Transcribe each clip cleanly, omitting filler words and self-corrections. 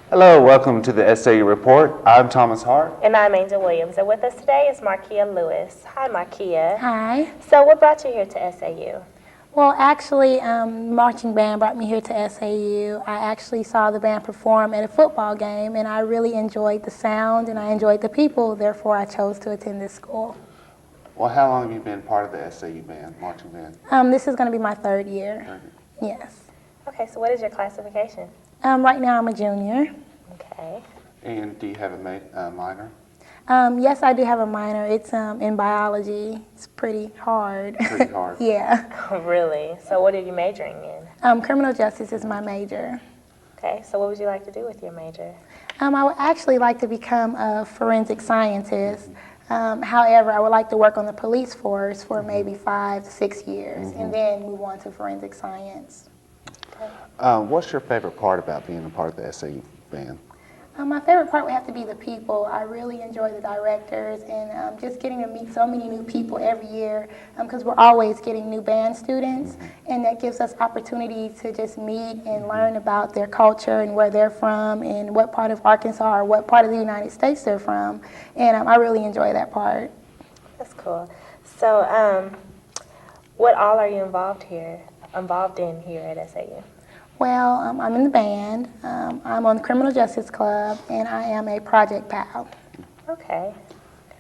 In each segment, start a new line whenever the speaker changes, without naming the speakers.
Hello, welcome to the SAU Report. I'm Thomas Hart.
And I'm Angel Williams, and with us today is Markiya Lewis. Hi, Markiya.
Hi.
So what brought you here to SAU?
Well, actually, marching band brought me here to SAU. I actually saw the band perform at a football game, and I really enjoyed the sound, and I enjoyed the people. Therefore, I chose to attend this school.
Well, how long have you been part of the SAU band, marching band?
This is going to be my third year. Yes.
Okay, so what is your classification?
Right now, I'm a junior.
Okay.
And do you have a minor?
Yes, I do have a minor. It's in biology. It's pretty hard.
Pretty hard.
Yeah.
Oh, really? So what are you majoring in?
Criminal justice is my major.
Okay, so what would you like to do with your major?
I would actually like to become a forensic scientist. However, I would like to work on the police force for maybe 5 to 6 years and then move on to forensic science.
What's your favorite part about being a part of the SAU band?
My favorite part would have to be the people. I really enjoy the directors and just getting to meet so many new people every year because we're always getting new band students, and that gives us opportunity to just meet and learn about their culture and where they're from and what part of Arkansas or what part of the United States they're from, and I really enjoy that part.
That's cool. So what all are you involved in here at SAU?
Well, I'm in the band, I'm on the Criminal Justice Club, and I am a project pal.
Okay.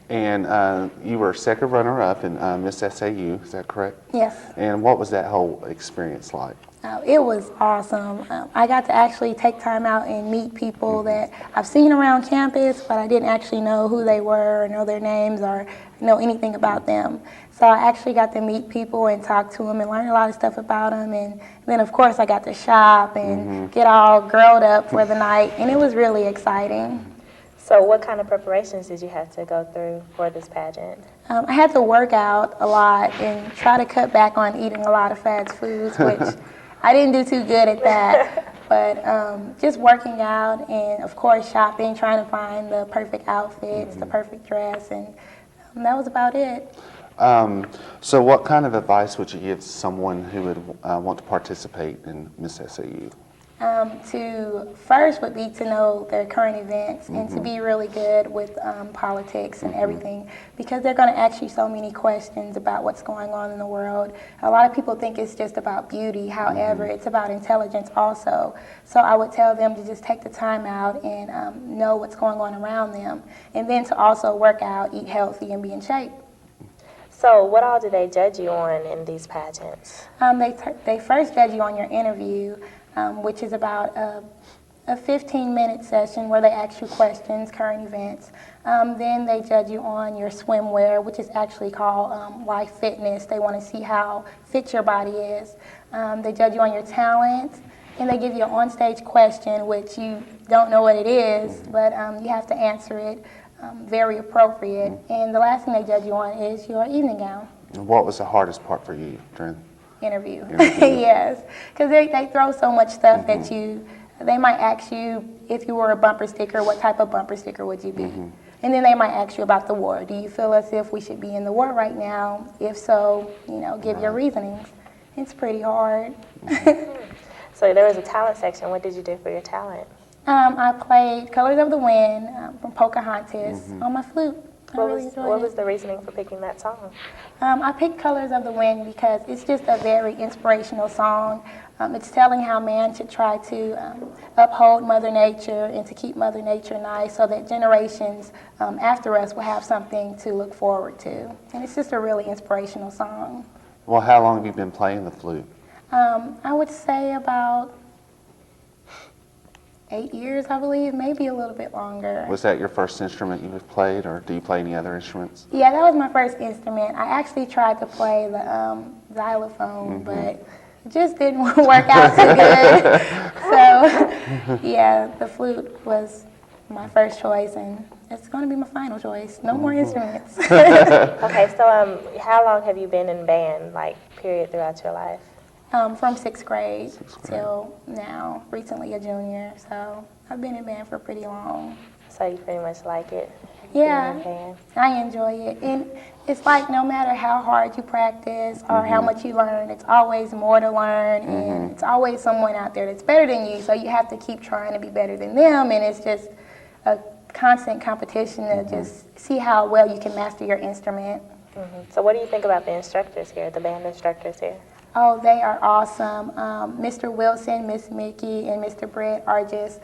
And you were second runner-up in Miss SAU, is that correct?
Yes.
And what was that whole experience like?
It was awesome. I got to actually take time out and meet people that I've seen around campus, but I didn't actually know who they were or know their names or know anything about them. So I actually got to meet people and talk to them and learn a lot of stuff about them. And then, of course, I got to shop and get all girled up for the night, and it was really exciting.
So what kind of preparations did you have to go through for this pageant?
I had to work out a lot and try to cut back on eating a lot of fast foods, which I didn't do too good at that. But just working out and, of course, shopping, trying to find the perfect outfits, the perfect dress, and that was about it.
So what kind of advice would you give someone who would want to participate in Miss SAU?
To first would be to know their current events and to be really good with politics and everything, because they're going to ask you so many questions about what's going on in the world. A lot of people think it's just about beauty, however, it's about intelligence also. So I would tell them to just take the time out and know what's going on around them, and then to also work out, eat healthy, and be in shape.
So what all do they judge you on in these pageants?
They first judge you on your interview, which is about a 15-minute session where they ask you questions, current events. Then they judge you on your swimwear, which is actually called life fitness. They want to see how fit your body is. They judge you on your talent, and they give you an on-stage question, which you don't know what it is, but you have to answer it very appropriate. And the last thing they judge you on is your evening gown.
What was the hardest part for you during
Interview. Yes, because they throw so much stuff at you. They might ask you if you were a bumper sticker, what type of bumper sticker would you be? And then they might ask you about the war. Do you feel as if we should be in the war right now? If so, give your reasonings. It's pretty hard.
So there was a talent section. What did you do for your talent?
I played Colors of the Wind from Pocahontas on my flute.
What was the reasoning for picking that song?
I picked Colors of the Wind because it's just a very inspirational song. It's telling how man should try to uphold Mother Nature and to keep Mother Nature nice so that generations after us will have something to look forward to. And it's just a really inspirational song.
Well, how long have you been playing the flute?
I would say about 8 years, I believe, maybe a little bit longer.
Was that your first instrument you have played, or do you play any other instruments?
Yeah, that was my first instrument. I actually tried to play the xylophone, but it just didn't work out too good. So, yeah, the flute was my first choice, and it's going to be my final choice. No more instruments.
Okay, so how long have you been in band, period, throughout your life?
From sixth grade till now, recently a junior, so I've been in band for pretty long.
So you pretty much like it?
Yeah,
being in band?
I enjoy it. And it's like no matter how hard you practice or how much you learn, it's always more to learn, and it's always someone out there that's better than you, so you have to keep trying to be better than them, and it's just a constant competition to just see how well you can master your instrument.
So what do you think about the instructors here, the band instructors here?
Oh, they are awesome. Mr. Wilson, Miss Mickey, and Mr. Britt are just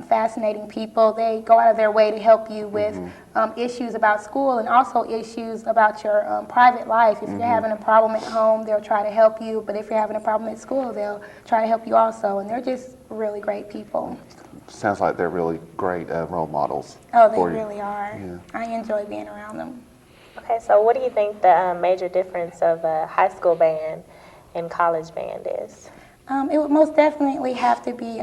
fascinating people. They go out of their way to help you with issues about school and also issues about your private life. If you're having a problem at home, they'll try to help you. But if you're having a problem at school, they'll try to help you also. And they're just really great people.
Sounds like they're really great role models.
Oh, they
for you.
really are.
Yeah.
I enjoy being around them.
Okay, so what do you think the major difference of a high school band and college band is?
It would most definitely have to be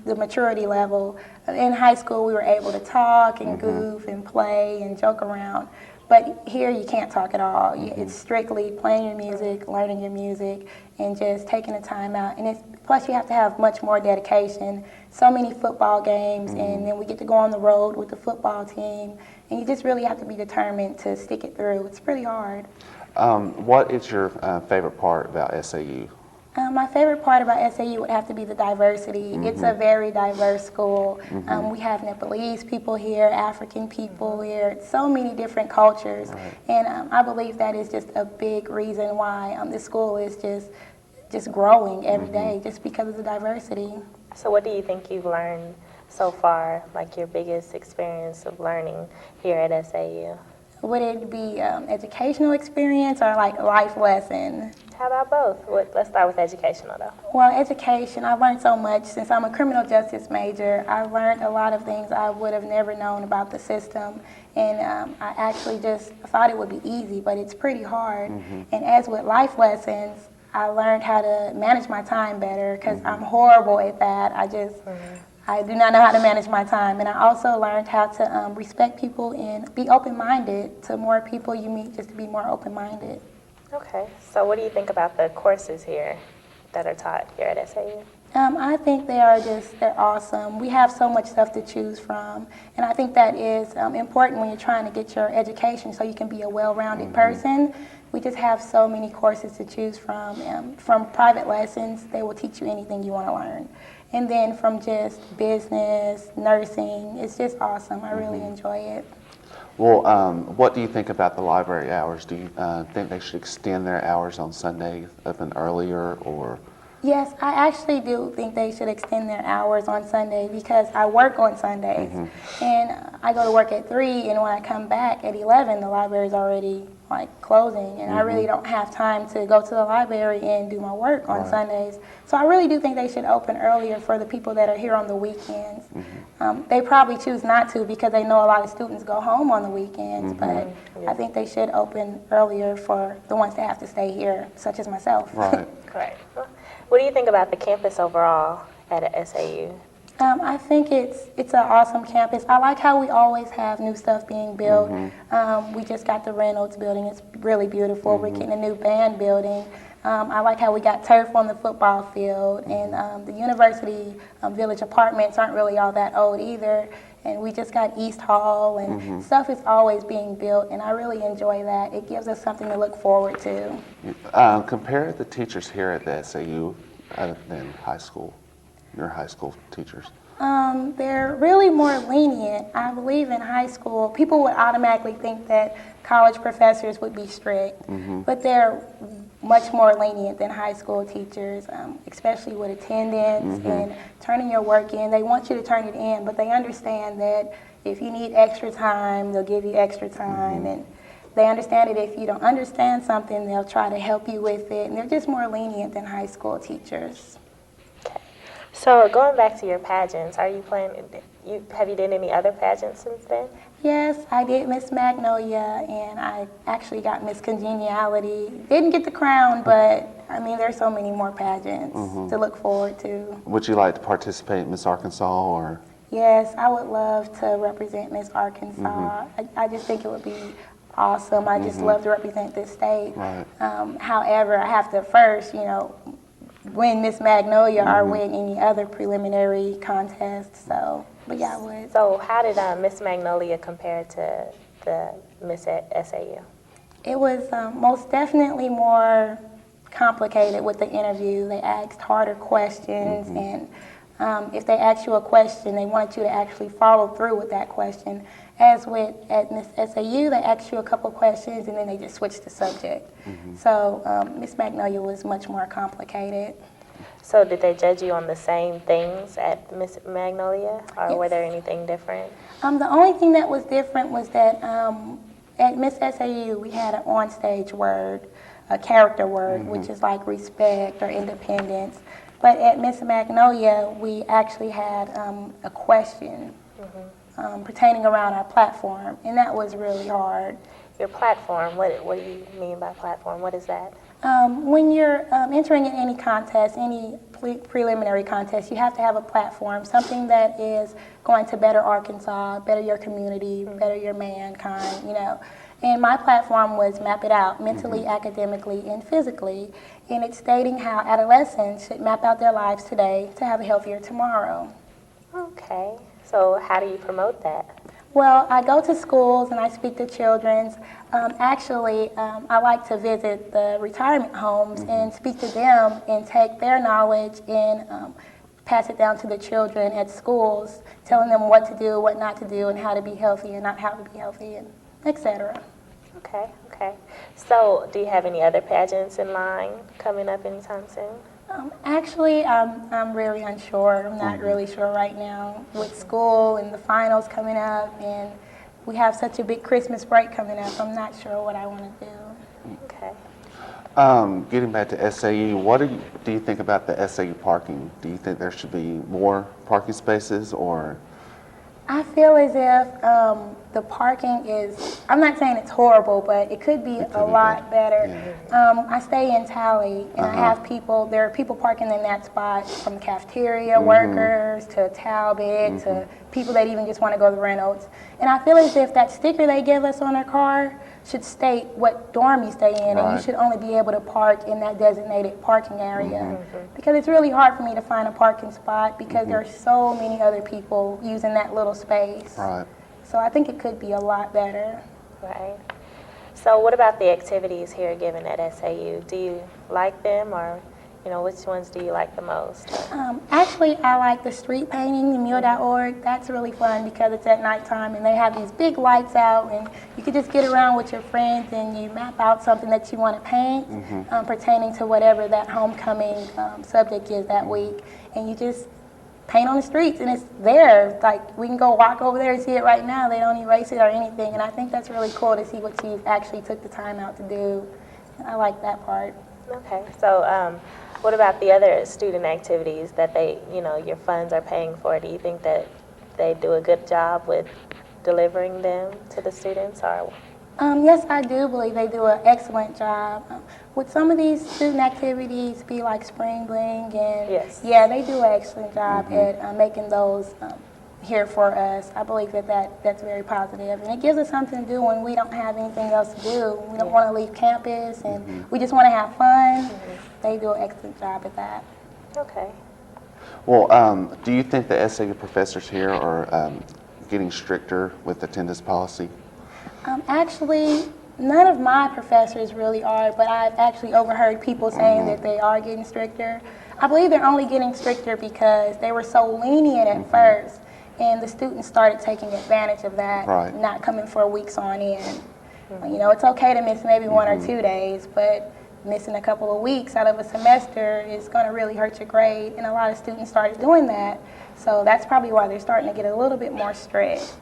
the maturity level. In high school, we were able to talk and goof and play and joke around. But here, you can't talk at all. It's strictly playing your music, learning your music, and just taking the time out. And plus, you have to have much more dedication. So many football games, and then we get to go on the road with the football team. And you just really have to be determined to stick it through. It's pretty hard.
What is your favorite part about SAU?
My favorite part about SAU would have to be the diversity. It's a very diverse school. We have Nepalese people here, African people here, so many different cultures. And I believe that is just a big reason why this school is just growing every day, just because of the diversity.
So what do you think you've learned so far, like your biggest experience of learning here at SAU?
Would it be educational experience or like life lesson?
How about both? Let's start with educational though.
Well, education, I've learned so much. Since I'm a criminal justice major, I learned a lot of things I would have never known about the system. And I actually just thought it would be easy, but it's pretty hard. And as with life lessons, I learned how to manage my time better because I'm horrible at that. I do not know how to manage my time. And I also learned how to respect people and be open-minded to more people you meet, just to be more open-minded.
Okay, so what do you think about the courses here that are taught here at SAU?
I think they're awesome. We have so much stuff to choose from. And I think that is important when you're trying to get your education so you can be a well-rounded person. We just have so many courses to choose from. From private lessons, they will teach you anything you want to learn. And then from just business, nursing, it's just awesome. I really enjoy it.
Well, what do you think about the library hours? Do you think they should extend their hours on Sunday even earlier, or?
Yes, I actually do think they should extend their hours on Sunday because I work on Sundays. And I go to work at 3, and when I come back at 11, the library's already like closing, and I really don't have time to go to the library and do my work on Sundays. So I really do think they should open earlier for the people that are here on the weekends. They probably choose not to because they know a lot of students go home on the weekends, but I think they should open earlier for the ones that have to stay here, such as myself.
Right.
Correct. What do you think about the campus overall at SAU?
I think it's an awesome campus. I like how we always have new stuff being built. We just got the Reynolds building. It's really beautiful. We're getting a new band building. I like how we got turf on the football field. And the University Village apartments aren't really all that old either. And we just got East Hall, and stuff is always being built, and I really enjoy that. It gives us something to look forward to.
Compare the teachers here at the SAU than high school, your high school teachers.
They're really more lenient. I believe in high school, people would automatically think that college professors would be strict, but they're much more lenient than high school teachers, especially with attendance and turning your work in. They want you to turn it in, but they understand that if you need extra time, they'll give you extra time. And they understand that if you don't understand something, they'll try to help you with it. And they're just more lenient than high school teachers.
So going back to your pageants, have you done any other pageants since then?
Yes, I did Miss Magnolia, and I actually got Miss Congeniality. Didn't get the crown, but I mean, there's so many more pageants to look forward to.
Would you like to participate in Miss Arkansas, or?
Yes, I would love to represent Miss Arkansas. I just think it would be awesome. I just love to represent this state.
Right.
However, I have to first, win Miss Magnolia or win any other preliminary contest. So But yeah, I would.
So how did Miss Magnolia compare to the Miss at SAU?
It was most definitely more complicated with the interview. They asked harder questions, and if they asked you a question, they wanted you to actually follow through with that question. As with at Miss SAU, they asked you a couple questions, and then they just switched the subject. So Miss Magnolia was much more complicated.
So did they judge you on the same things at Miss Magnolia, or were
Yes.
there anything different?
The only thing that was different was that at Miss SAU, we had an onstage word, a character word, which is like respect or independence. But at Miss Magnolia, we actually had a question pertaining around our platform, and that was really hard.
Your platform, what do you mean by platform? What is that?
When you're entering in any contest, any preliminary contest, you have to have a platform, something that is going to better Arkansas, better your community, better your mankind, you know. And my platform was map it out mentally, academically, and physically. And it's stating how adolescents should map out their lives today to have a healthier tomorrow.
Okay. So how do you promote that?
Well, I go to schools and I speak to children's. I like to visit the retirement homes and speak to them and take their knowledge and pass it down to the children at schools, telling them what to do, what not to do, and how to be healthy and not how to be healthy, and etc.
Okay, okay. So do you have any other pageants in line coming up anytime soon?
I'm really unsure. I'm not really sure right now with school and the finals coming up, and we have such a big Christmas break coming up. I'm not sure what I want to do.
Okay.
Getting back to SAU, what do you think about the SAU parking? Do you think there should be more parking spaces, or?
I feel as if the parking is, I'm not saying it's horrible, but it could be a lot better.
Yeah.
I stay in Tally, and I have there are people parking in that spot, from cafeteria workers to Talbot to people that even just want to go to Reynolds. And I feel as if that sticker they give us on our car should state what dorm you stay in, and
Right.
you should only be able to park in that designated parking area. Because it's really hard for me to find a parking spot because there are so many other people using that little space.
Right.
So I think it could be a lot better.
Right. So what about the activities here given at SAU? Do you like them, or which ones do you like the most?
Actually, I like the street painting, the Mule.org. That's really fun because it's at nighttime and they have these big lights out, and you can just get around with your friends and you map out something that you want to paint pertaining to whatever that homecoming subject is that week. And you just paint on the streets, and it's there. Like, we can go walk over there and see it right now. They don't erase it or anything, and I think that's really cool to see what you actually took the time out to do. I like that part.
Okay. So what about the other student activities that your funds are paying for? Do you think that they do a good job with delivering them to the students, or?
Yes, I do believe they do an excellent job. With some of these student activities, be like Spring Bling, and
Yes.
yeah, they do an excellent job at making those here for us. I believe that's very positive, and it gives us something to do when we don't have anything else to do. We don't want to leave campus, and we just want to have fun. They do an excellent job at that.
Okay.
Well, do you think the SAU professors here are getting stricter with attendance policy?
Actually, none of my professors really are, but I've actually overheard people saying that they are getting stricter. I believe they're only getting stricter because they were so lenient at first, and the students started taking advantage of that,
Right.
not coming for weeks on end. It's okay to miss maybe 1 or 2 days, but missing a couple of weeks out of a semester is going to really hurt your grade, and a lot of students started doing that. So that's probably why they're starting to get a little bit more strict.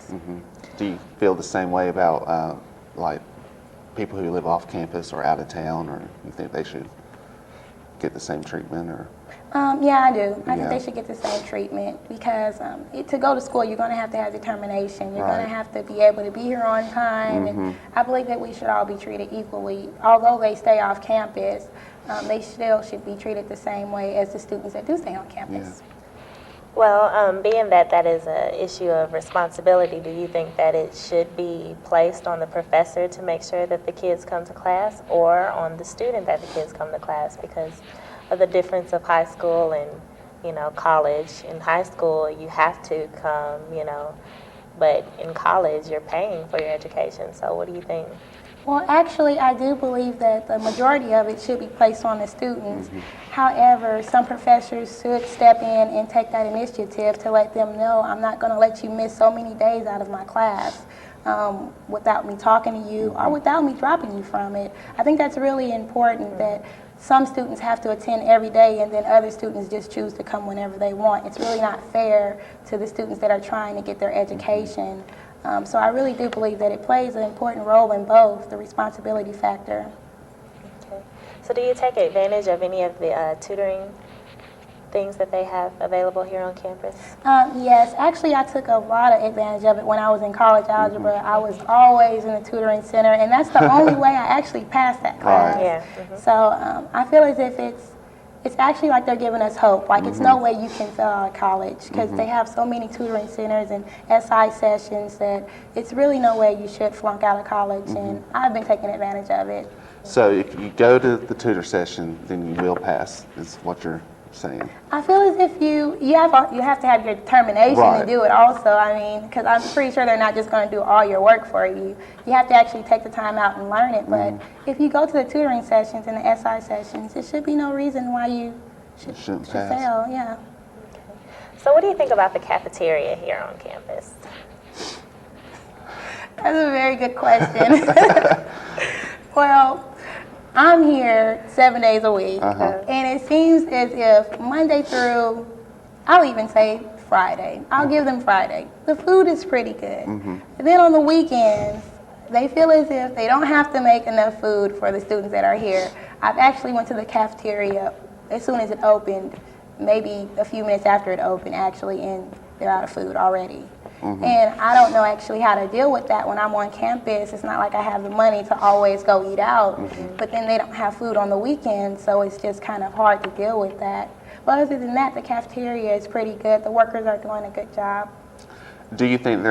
Do you feel the same way about like people who live off campus or out of town, or you think they should get the same treatment, or?
Yeah, I do. I think
Yeah.
they should get the same treatment because to go to school, you're going to have determination. You're going
Right.
to have to be able to be here on time. And I believe that we should all be treated equally. Although they stay off campus, they still should be treated the same way as the students that do stay on campus.
Well, being that that is an issue of responsibility, do you think that it should be placed on the professor to make sure that the kids come to class, or on the student that the kids come to class because of the difference of high school and, college. In high school, you have to come, but in college, you're paying for your education. So what do you think?
Well, actually, I do believe that the majority of it should be placed on the students. However, some professors should step in and take that initiative to let them know, I'm not going to let you miss so many days out of my class without me talking to you or without me dropping you from it. I think that's really important that some students have to attend every day and then other students just choose to come whenever they want. It's really not fair to the students that are trying to get their education. So I really do believe that it plays an important role in both, the responsibility factor.
Okay. So do you take advantage of any of the tutoring things that they have available here on campus?
Yes, actually I took a lot of advantage of it when I was in college algebra. I was always in the tutoring center, and that's the only way I actually passed that class.
Yeah.
So I feel as if it's actually like they're giving us hope. Like it's no way you can fail out of college because they have so many tutoring centers and SI sessions that it's really no way you should flunk out of college, and I've been taking advantage of it.
So if you go to the tutor session, then you will pass, is what you're saying.
I feel as if you have to have your determination
Right.
to do it also. I mean, because I'm pretty sure they're not just going to do all your work for you. You have to actually take the time out and learn it. But if you go to the tutoring sessions and the SI sessions, there should be no reason why you
Shouldn't
should
pass.
fail. Yeah.
So what do you think about the cafeteria here on campus?
That's a very good question. Well, I'm here 7 days a week, and it seems as if Monday through, I'll even say Friday, I'll give them Friday, the food is pretty good. And then on the weekends, they feel as if they don't have to make enough food for the students that are here. I've actually went to the cafeteria as soon as it opened, maybe a few minutes after it opened actually, and they're out of food already. And I don't know actually how to deal with that when I'm on campus. It's not like I have the money to always go eat out, but then they don't have food on the weekends, so it's just kind of hard to deal with that. But other than that, the cafeteria is pretty good. The workers are doing a good job.
Do you think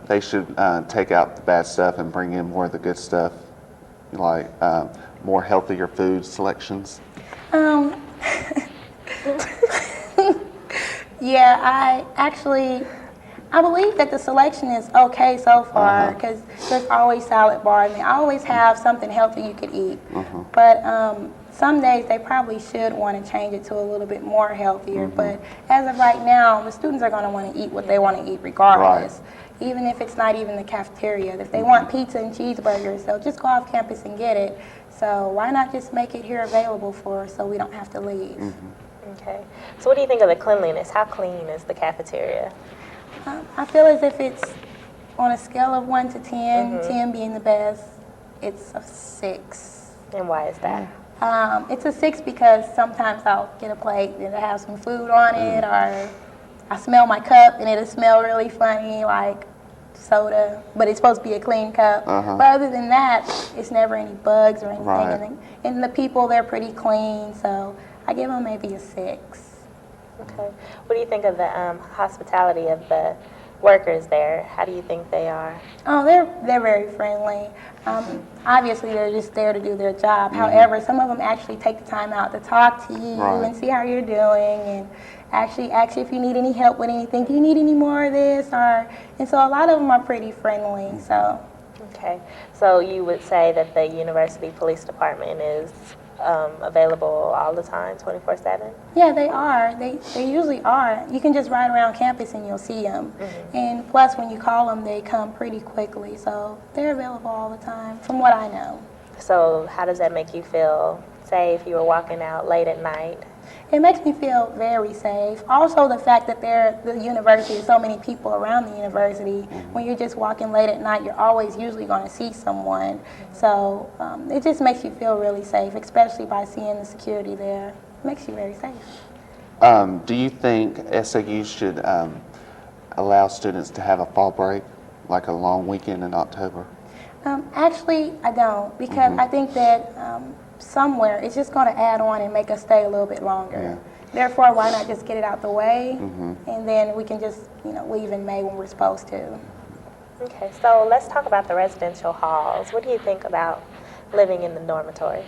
they should take out the bad stuff and bring in more of the good stuff, like more healthier food selections?
Yeah, I believe that the selection is okay so far because there's always salad bars and they always have something healthy you could eat. But some days they probably should want to change it to a little bit more healthier. But as of right now, the students are going to want to eat what they want to eat regardless, even if it's not even the cafeteria. If they want pizza and cheeseburgers, they'll just go off campus and get it. So why not just make it here available for us so we don't have to leave?
Okay. So what do you think of the cleanliness? How clean is the cafeteria?
I feel as if it's on a scale of 1 to 10, 10 being the best, it's a 6.
And why is that?
It's a 6 because sometimes I'll get a plate and it'll have some food on it, or I smell my cup and it'll smell really funny like soda, but it's supposed to be a clean cup. But other than that, it's never any bugs or anything. And the people, they're pretty clean, so I give them maybe a 6.
Okay. What do you think of the hospitality of the workers there? How do you think they are?
Oh, they're very friendly. Obviously, they're just there to do their job. However, some of them actually take the time out to talk to you and see how you're doing, and actually ask you if you need any help with anything. Do you need any more of this? And so a lot of them are pretty friendly. So.
Okay. So you would say that the university police department is available all the time, 24/7?
Yeah, they are. They usually are. You can just ride around campus and you'll see them. And plus, when you call them, they come pretty quickly. So they're available all the time, from what I know.
So how does that make you feel? Say if you were walking out late at night.
It makes me feel very safe. Also, the fact that the university, there's so many people around the university. When you're just walking late at night, you're always usually going to see someone. So it just makes you feel really safe, especially by seeing the security there. It makes you very safe.
Do you think SAU should allow students to have a fall break, like a long weekend in October?
Actually, I don't, because I think that somewhere it's just going to add on and make us stay a little bit longer. Therefore, why not just get it out the way, and then we can just leave in May when we're supposed to.
Okay, so let's talk about the residential halls. What do you think about living in the dormitories?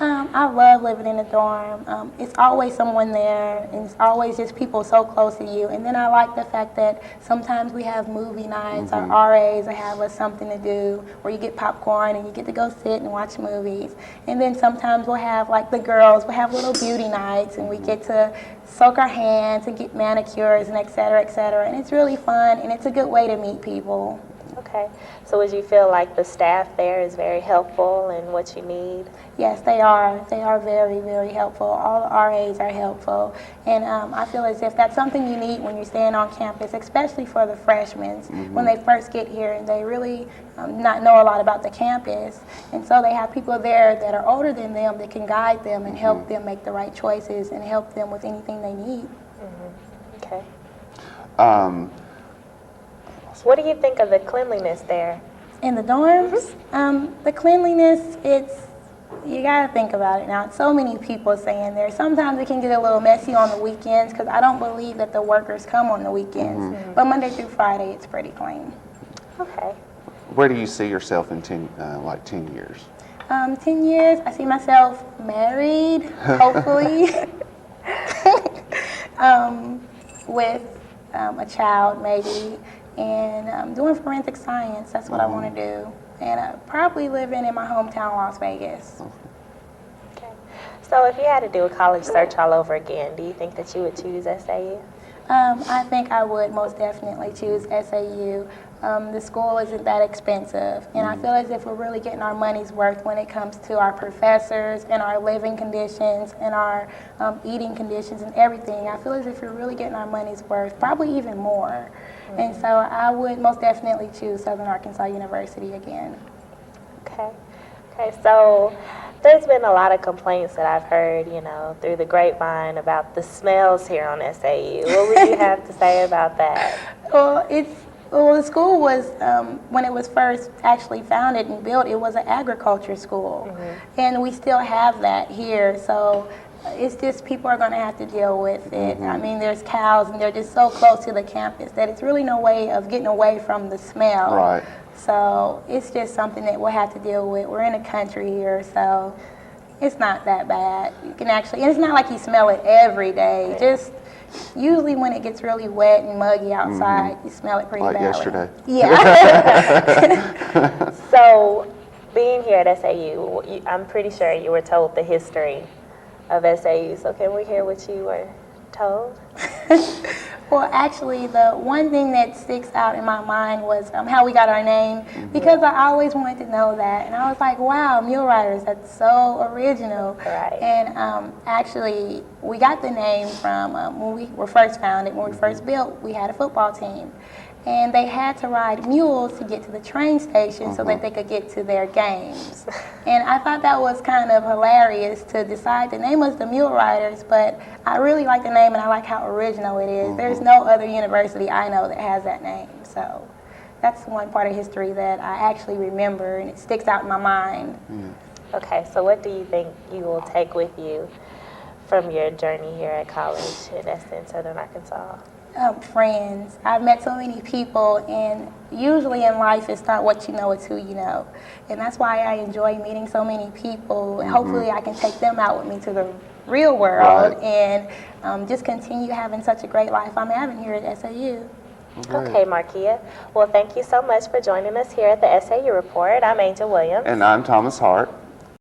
I love living in a dorm. It's always someone there, and it's always just people so close to you. And then I like the fact that sometimes we have movie nights. Our RAs will have us something to do where you get popcorn and you get to go sit and watch movies. And then sometimes we'll have, like the girls, we'll have little beauty nights, and we get to soak our hands and get manicures and et cetera, et cetera. And it's really fun, and it's a good way to meet people.
Okay. So would you feel like the staff there is very helpful in what you need?
Yes, they are. They are very, very helpful. All the RAs are helpful. And I feel as if that's something you need when you're staying on campus, especially for the freshmen, when they first get here and they really not know a lot about the campus. And so they have people there that are older than them that can guide them and help them make the right choices and help them with anything they need.
Okay. What do you think of the cleanliness there?
In the dorms, the cleanliness, you gotta think about it now. It's so many people staying there. Sometimes it can get a little messy on the weekends because I don't believe that the workers come on the weekends. But Monday through Friday, it's pretty clean.
Okay.
Where do you see yourself in 10 years?
10 years, I see myself married, hopefully, with a child maybe, and doing forensic science. That's what I want to do. And probably living in my hometown, Las Vegas.
Okay. So if you had to do a college search all over again, do you think that you would choose SAU?
I think I would most definitely choose SAU. The school isn't that expensive, and I feel as if we're really getting our money's worth when it comes to our professors and our living conditions and our eating conditions and everything. I feel as if we're really getting our money's worth, probably even more. And so I would most definitely choose Southern Arkansas University again.
Okay. Okay, so there's been a lot of complaints that I've heard, through the grapevine about the smells here on SAU. What would you have to say about that?
Well, the school was, when it was first actually founded and built, it was an agriculture school. And we still have that here. So it's just people are going to have to deal with it. I mean, there's cows, and they're just so close to the campus that it's really no way of getting away from the smell.
Right.
So it's just something that we'll have to deal with. We're in a country here, so it's not that bad. You can actually, and it's not like you smell it every day. Just usually when it gets really wet and muggy outside, you smell it pretty badly.
Yesterday.
Yeah.
So being here at SAU, I'm pretty sure you were told the history of SAU. So can we hear what you were told?
Well, actually, the one thing that sticks out in my mind was how we got our name, because I always wanted to know that. And I was like, wow, mule riders, that's so original.
Right.
And actually, we got the name from when we were first founded, when we first built, we had a football team. And they had to ride mules to get to the train station so that they could get to their games. And I thought that was kind of hilarious to decide to name us the Mule Riders, but I really like the name and I like how original it is. There's no other university I know that has that name. So that's one part of history that I actually remember and it sticks out in my mind.
Okay, so what do you think you will take with you from your journey here at college in Southern Arkansas?
Friends. I've met so many people, and usually in life it's not what you know, it's who you know. And that's why I enjoy meeting so many people, and hopefully I can take them out with me to the real world and just continue having such a great life I'm having here at SAU.
Okay, Markiya. Well, thank you so much for joining us here at the SAU Report. I'm Angel Williams.
And I'm Thomas Hart.